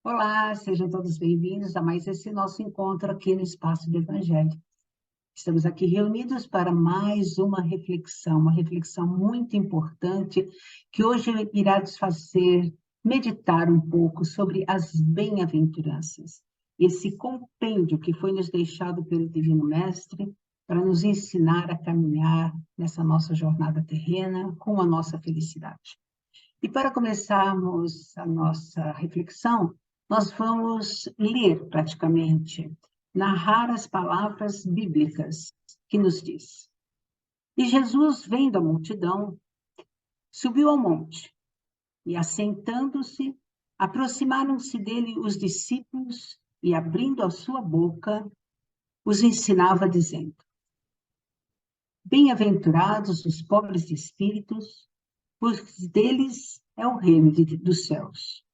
Olá, sejam todos bem-vindos a mais esse nosso encontro aqui no Espaço do Evangelho. Estamos aqui reunidos para mais uma reflexão muito importante, que hoje irá nos fazer meditar um pouco sobre as bem-aventuranças, esse compêndio que foi nos deixado pelo Divino Mestre para nos ensinar a caminhar nessa nossa jornada terrena com a nossa felicidade. E para começarmos a nossa reflexão, nós vamos ler praticamente, narrar as palavras bíblicas que nos diz. E Jesus, vendo a multidão, subiu ao monte e, assentando-se, aproximaram-se dele os discípulos e, abrindo a sua boca, os ensinava, dizendo: Bem-aventurados os pobres de espíritos, pois deles é o reino dos céus.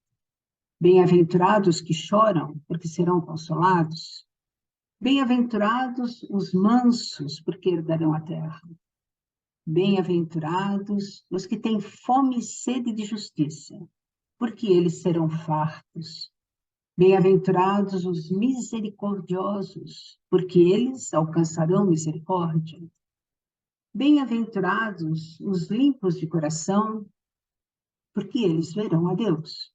Bem-aventurados que choram, porque serão consolados. Bem-aventurados os mansos, porque herdarão a terra. Bem-aventurados os que têm fome e sede de justiça, porque eles serão fartos. Bem-aventurados os misericordiosos, porque eles alcançarão misericórdia. Bem-aventurados os limpos de coração, porque eles verão a Deus.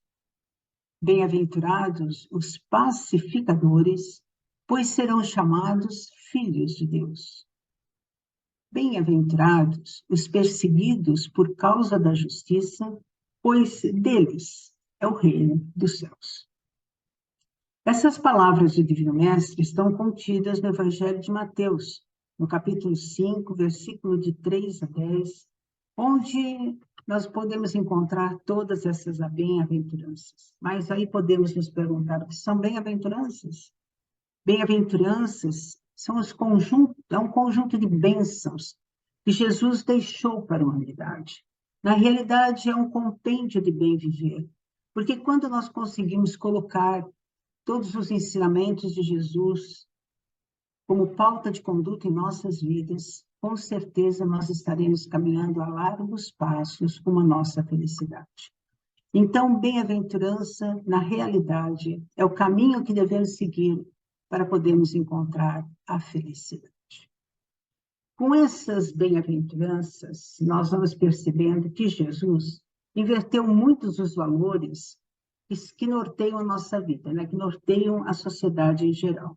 Bem-aventurados os pacificadores, pois serão chamados filhos de Deus. Bem-aventurados os perseguidos por causa da justiça, pois deles é o reino dos céus. Essas palavras do Divino Mestre estão contidas no Evangelho de Mateus, no capítulo 5, versículo de 3 a 10, onde nós podemos encontrar todas essas bem-aventuranças. Mas aí podemos nos perguntar o que são bem-aventuranças? Bem-aventuranças são é um conjunto de bênçãos que Jesus deixou para a humanidade. Na realidade, é um compêndio de bem viver, porque quando nós conseguimos colocar todos os ensinamentos de Jesus como pauta de conduta em nossas vidas, com certeza nós estaremos caminhando a largos passos com a nossa felicidade. Então, bem-aventurança, na realidade, é o caminho que devemos seguir para podermos encontrar a felicidade. Com essas bem-aventuranças, nós vamos percebendo que Jesus inverteu muitos dos valores que norteiam a nossa vida, né? Que norteiam a sociedade em geral.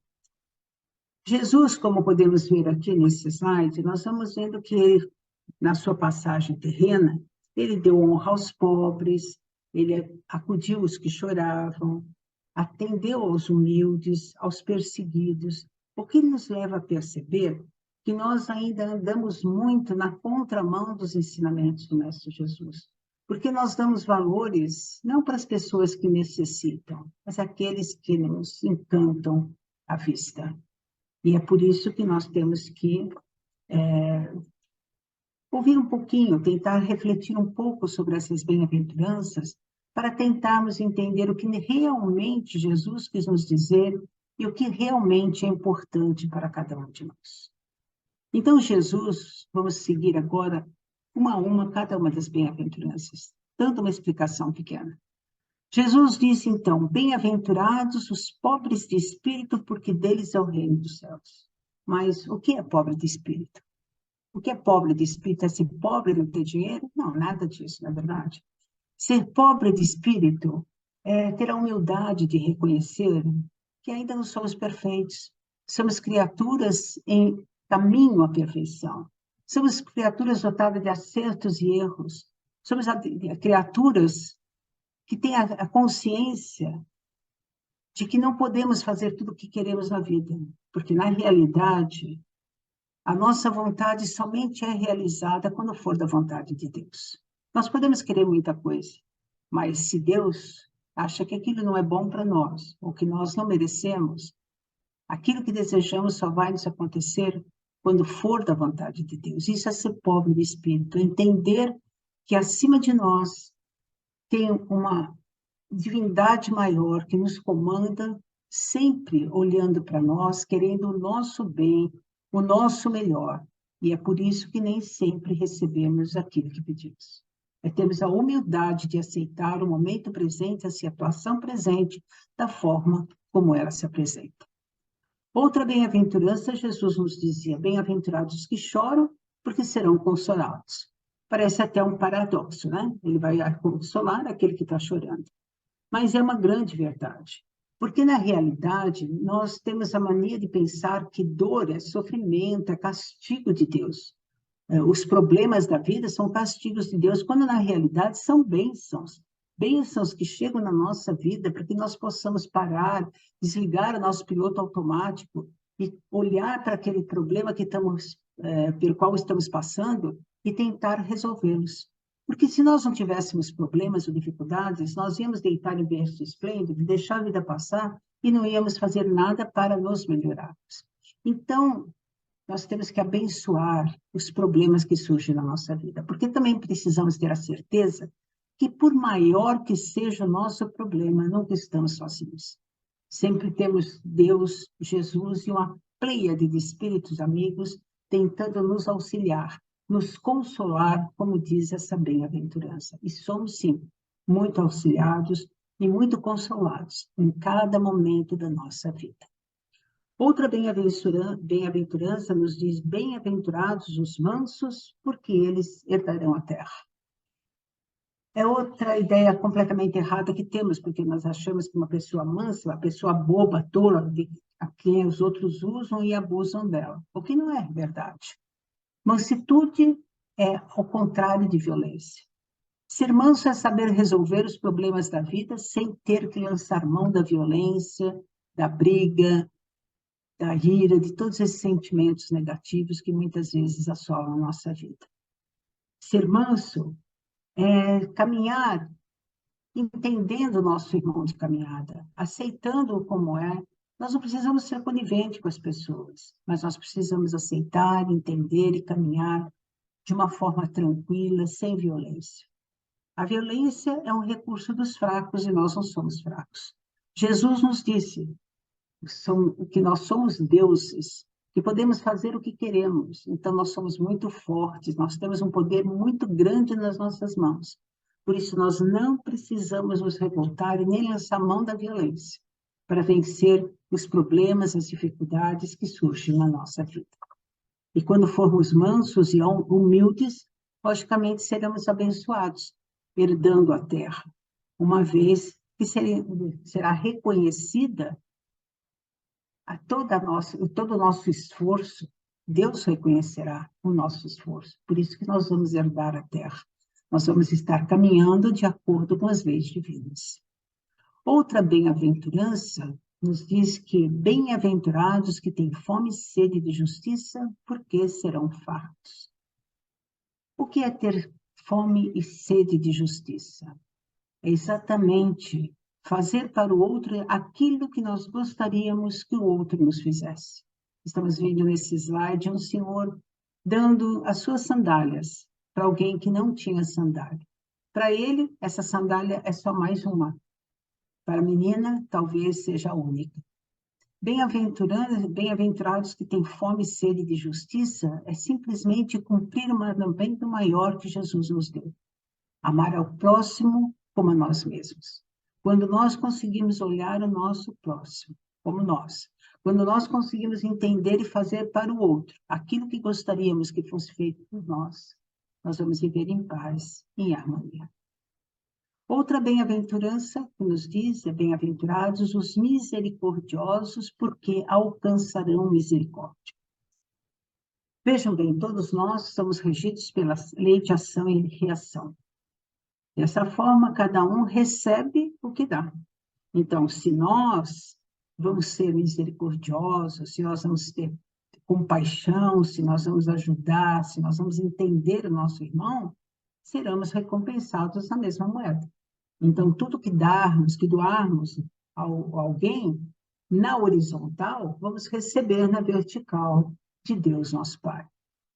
Jesus, como podemos ver aqui nesse slide, nós estamos vendo que ele, na sua passagem terrena, ele deu honra aos pobres, ele acudiu os que choravam, atendeu aos humildes, aos perseguidos, o que nos leva a perceber que nós ainda andamos muito na contramão dos ensinamentos do Mestre Jesus, porque nós damos valores não para as pessoas que necessitam, mas aqueles que nos encantam à vista. E é por isso que nós temos que ouvir um pouquinho, tentar refletir um pouco sobre essas bem-aventuranças, para tentarmos entender o que realmente Jesus quis nos dizer e o que realmente é importante para cada um de nós. Então, Jesus, vamos seguir agora, uma a uma, cada uma das bem-aventuranças, dando uma explicação pequena. Jesus disse, então, bem-aventurados os pobres de espírito, porque deles é o reino dos céus. Mas o que é pobre de espírito? O que é pobre de espírito? É ser pobre e não ter dinheiro? Não, nada disso, na verdade. Ser pobre de espírito é ter a humildade de reconhecer que ainda não somos perfeitos. Somos criaturas em caminho à perfeição. Somos criaturas dotadas de acertos e erros. Somos criaturas que têm a consciência de que não podemos fazer tudo o que queremos na vida, porque, na realidade, a nossa vontade somente é realizada quando for da vontade de Deus. Nós podemos querer muita coisa, mas se Deus acha que aquilo não é bom para nós, ou que nós não merecemos, aquilo que desejamos só vai nos acontecer quando for da vontade de Deus. Isso é ser pobre de espírito, entender que acima de nós tem uma divindade maior que nos comanda, sempre olhando para nós, querendo o nosso bem, o nosso melhor. E é por isso que nem sempre recebemos aquilo que pedimos. É termos a humildade de aceitar o momento presente, a situação presente, da forma como ela se apresenta. Outra bem-aventurança, Jesus nos dizia: bem-aventurados os que choram, porque serão consolados. Parece até um paradoxo, né? Ele vai consolar aquele que está chorando. Mas é uma grande verdade. Porque, na realidade, nós temos a mania de pensar que dor é sofrimento, é castigo de Deus. Os problemas da vida são castigos de Deus, quando na realidade são bênçãos. Bênçãos que chegam na nossa vida para que nós possamos parar, desligar o nosso piloto automático e olhar para aquele problema pelo qual estamos passando e tentar resolvê-los. Porque se nós não tivéssemos problemas ou dificuldades, nós íamos deitar em berço esplêndido, deixar a vida passar e não íamos fazer nada para nos melhorarmos. Então, nós temos que abençoar os problemas que surgem na nossa vida, porque também precisamos ter a certeza que, por maior que seja o nosso problema, nunca estamos sozinhos. Sempre temos Deus, Jesus e uma pleiade de espíritos amigos tentando nos auxiliar, nos consolar, como diz essa bem-aventurança. E somos, sim, muito auxiliados e muito consolados em cada momento da nossa vida. Outra bem-aventurança nos diz: bem-aventurados os mansos, porque eles herdarão a terra. É outra ideia completamente errada que temos, porque nós achamos que uma pessoa mansa, uma pessoa boba, tola, a quem os outros usam e abusam dela, o que não é verdade. Mansitude é ao contrário de violência. Ser manso é saber resolver os problemas da vida sem ter que lançar mão da violência, da briga, da ira, de todos esses sentimentos negativos que muitas vezes assolam a nossa vida. Ser manso é caminhar entendendo o nosso irmão de caminhada, aceitando-o como é. Nós não precisamos ser coniventes com as pessoas, mas nós precisamos aceitar, entender e caminhar de uma forma tranquila, sem violência. A violência é um recurso dos fracos e nós não somos fracos. Jesus nos disse que nós somos deuses, que podemos fazer o que queremos. Então, nós somos muito fortes, nós temos um poder muito grande nas nossas mãos. Por isso, nós não precisamos nos revoltar e nem lançar mão da violência para vencer os problemas, as dificuldades que surgem na nossa vida. E quando formos mansos e humildes, logicamente seremos abençoados, herdando a terra, uma vez que será reconhecida todo o nosso esforço. Deus reconhecerá o nosso esforço. Por isso que nós vamos herdar a terra. Nós vamos estar caminhando de acordo com as leis divinas. Outra bem-aventurança nos diz que bem-aventurados que têm fome e sede de justiça, porque serão fartos. O que é ter fome e sede de justiça? É exatamente fazer para o outro aquilo que nós gostaríamos que o outro nos fizesse. Estamos vendo nesse slide um senhor dando as suas sandálias para alguém que não tinha sandália. Para ele, essa sandália é só mais uma. Para a menina, talvez seja a única. Bem-aventurados que têm fome e sede de justiça é simplesmente cumprir o mandamento maior que Jesus nos deu: amar ao próximo como a nós mesmos. Quando nós conseguimos olhar o nosso próximo como nós, quando nós conseguimos entender e fazer para o outro aquilo que gostaríamos que fosse feito por nós, nós vamos viver em paz, em harmonia. Outra bem-aventurança que nos diz é: bem-aventurados os misericordiosos, porque alcançarão misericórdia. Vejam bem, todos nós somos regidos pela lei de ação e reação. Dessa forma, cada um recebe o que dá. Então, se nós vamos ser misericordiosos, se nós vamos ter compaixão, se nós vamos ajudar, se nós vamos entender o nosso irmão, seremos recompensados na mesma moeda. Então, tudo que darmos, que doarmos a alguém, na horizontal, vamos receber na vertical de Deus, nosso Pai.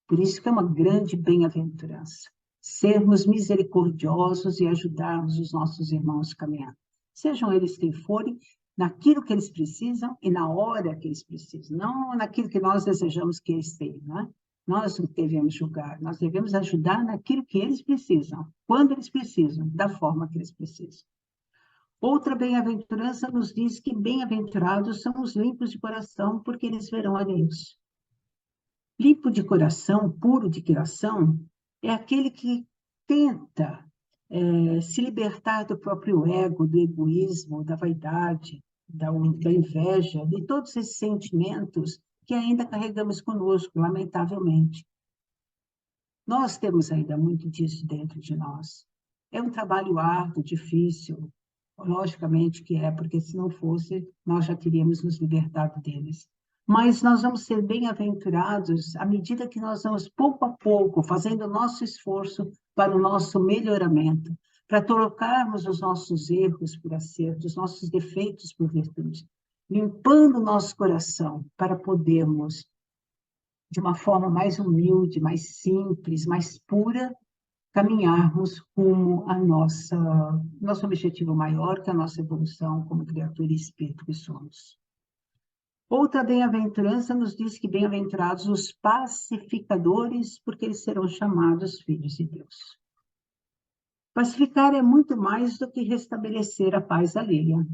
Por isso que é uma grande bem-aventurança sermos misericordiosos e ajudarmos os nossos irmãos a caminhar. Sejam eles quem forem, naquilo que eles precisam e na hora que eles precisam, não naquilo que nós desejamos que eles tenham, né? Nós não devemos julgar, nós devemos ajudar naquilo que eles precisam, quando eles precisam, da forma que eles precisam. Outra bem-aventurança nos diz que bem-aventurados são os limpos de coração, porque eles verão a Deus. Limpo de coração, puro de coração, é aquele que tenta se libertar do próprio ego, do egoísmo, da vaidade, da inveja, de todos esses sentimentos que ainda carregamos conosco, lamentavelmente. Nós temos ainda muito disso dentro de nós. É um trabalho árduo, difícil, logicamente que é, porque se não fosse, nós já teríamos nos libertado deles. Mas nós vamos ser bem-aventurados à medida que nós vamos, pouco a pouco, fazendo o nosso esforço para o nosso melhoramento, para trocarmos os nossos erros por acertos, os nossos defeitos por virtude, limpando o nosso coração para podermos, de uma forma mais humilde, mais simples, mais pura, caminharmos rumo a nosso objetivo maior, que é a nossa evolução como criatura e espírito que somos. Outra bem-aventurança nos diz que bem-aventurados os pacificadores, porque eles serão chamados filhos de Deus. Pacificar é muito mais do que restabelecer a paz alheia.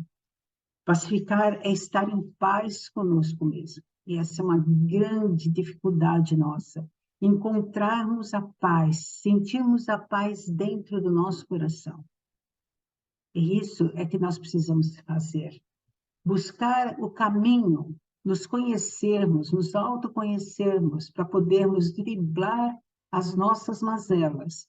Pacificar é estar em paz conosco mesmo. E essa é uma grande dificuldade nossa. Encontrarmos a paz, sentirmos a paz dentro do nosso coração. E isso é que nós precisamos fazer. Buscar o caminho, nos conhecermos, nos autoconhecermos, para podermos driblar as nossas mazelas,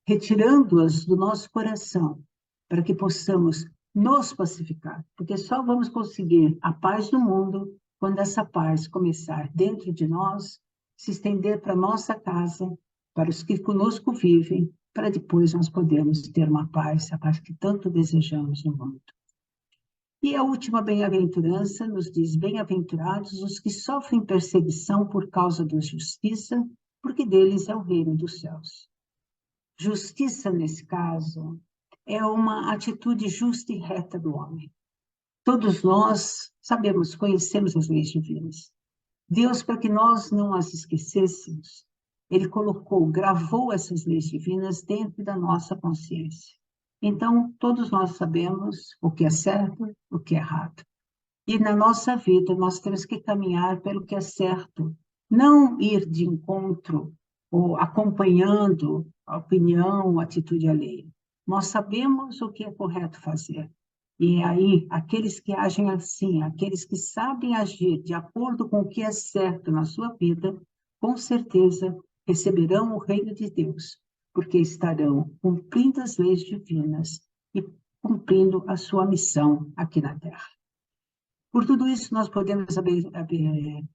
retirando-as do nosso coração, para que possamos nos pacificar. Porque só vamos conseguir a paz do mundo quando essa paz começar dentro de nós, se estender para a nossa casa, para os que conosco vivem, para depois nós podermos ter uma paz, a paz que tanto desejamos no mundo. E a última bem-aventurança nos diz: bem-aventurados os que sofrem perseguição por causa da justiça, porque deles é o reino dos céus. Justiça, nesse caso, é uma atitude justa e reta do homem. Todos nós sabemos, conhecemos as leis divinas. Deus, para que nós não as esquecêssemos, Ele colocou, gravou essas leis divinas dentro da nossa consciência. Então, todos nós sabemos o que é certo, o que é errado. E na nossa vida, nós temos que caminhar pelo que é certo, não ir de encontro ou acompanhando a opinião, a atitude alheia. Nós sabemos o que é correto fazer. E aí, aqueles que agem assim, aqueles que sabem agir de acordo com o que é certo na sua vida, com certeza receberão o reino de Deus, porque estarão cumprindo as leis divinas e cumprindo a sua missão aqui na Terra. Por tudo isso, nós podemos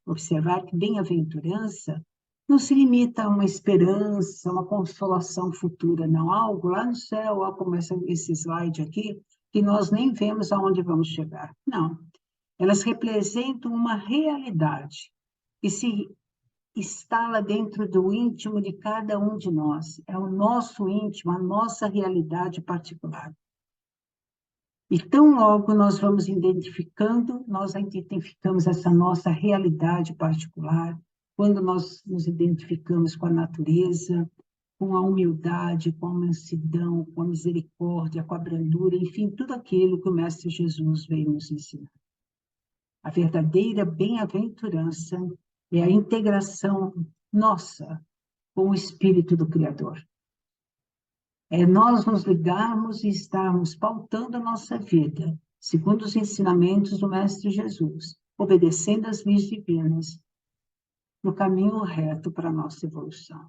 observar que bem-aventurança não se limita a uma esperança, uma consolação futura, não. Algo lá no céu, ó, como esse slide aqui, que nós nem vemos aonde vamos chegar. Não. Elas representam uma realidade que se instala dentro do íntimo de cada um de nós. É o nosso íntimo, a nossa realidade particular. E tão logo nós vamos identificando, nós identificamos essa nossa realidade particular, quando nós nos identificamos com a natureza, com a humildade, com a mansidão, com a misericórdia, com a brandura, enfim, tudo aquilo que o Mestre Jesus veio nos ensinar. A verdadeira bem-aventurança é a integração nossa com o Espírito do Criador. É nós nos ligarmos e estarmos pautando a nossa vida, segundo os ensinamentos do Mestre Jesus, obedecendo às leis divinas, no caminho reto para a nossa evolução.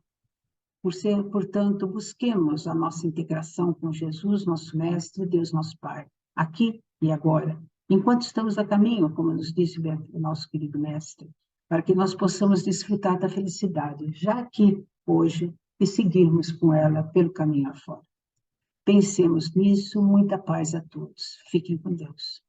Portanto, busquemos a nossa integração com Jesus, nosso Mestre, Deus, nosso Pai, aqui e agora, enquanto estamos a caminho, como nos disse o nosso querido Mestre, para que nós possamos desfrutar da felicidade, já aqui, hoje, e seguirmos com ela pelo caminho afora. Pensemos nisso, muita paz a todos. Fiquem com Deus.